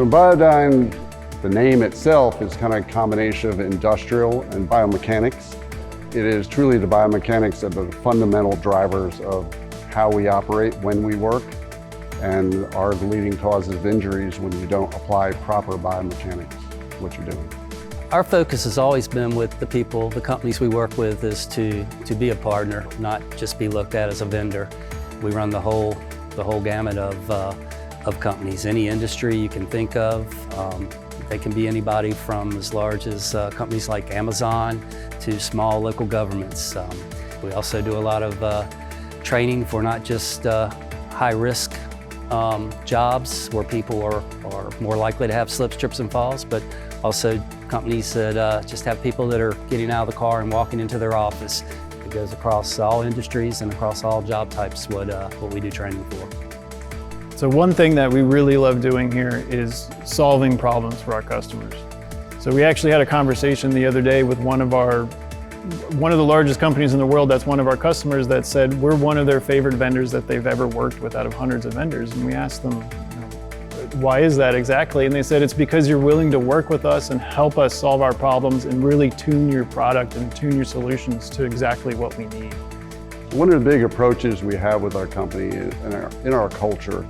So Inbiodyn, the name itself is kind of a combination of industrial and biomechanics. It is truly the biomechanics that are the fundamental drivers of how we operate when we work, and are the leading causes of injuries when you don't apply proper biomechanics, what you're doing. Our focus has always been with the people, the companies we work with, is to be a partner, not just be looked at as a vendor. We run the whole gamut of companies, any industry you can think of. They can be anybody from as large as companies like Amazon to small local governments. We also do a lot of training for not just high-risk jobs where people are more likely to have slips, trips, and falls, but also companies that just have people that are getting out of the car and walking into their office. It goes across all industries and across all job types, what we do training for. So one thing that we really love doing here is solving problems for our customers. So we actually had a conversation the other day with one of the largest companies in the world that's one of our customers that said we're one of their favorite vendors that they've ever worked with out of hundreds of vendors. And we asked them, why is that exactly? And they said, it's because you're willing to work with us and help us solve our problems and really tune your product and tune your solutions to exactly what we need. One of the big approaches we have with our company in our culture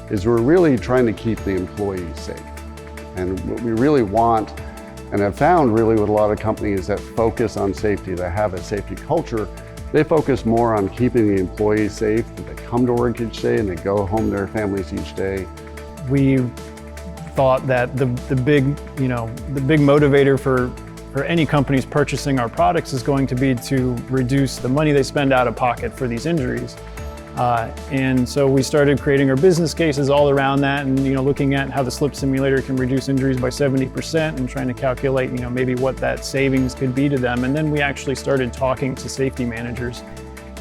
is we're really trying to keep the employees safe. And what we really want, and have found really with a lot of companies that focus on safety, that have a safety culture, they focus more on keeping the employees safe, that they come to work each day and they go home to their families each day. We thought that the big motivator for any companies purchasing our products is going to be to reduce the money they spend out of pocket for these injuries. And so we started creating our business cases all around that, and looking at how the slip simulator can reduce injuries by 70% and trying to calculate maybe what that savings could be to them. And then we actually started talking to safety managers,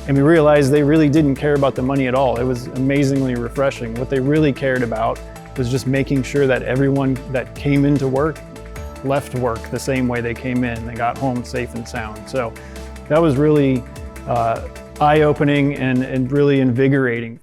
and we realized they really didn't care about the money at all. It was amazingly refreshing. What they really cared about was just making sure that everyone that came into work left work the same way they came in. They got home safe and sound. So that was really eye-opening and really invigorating.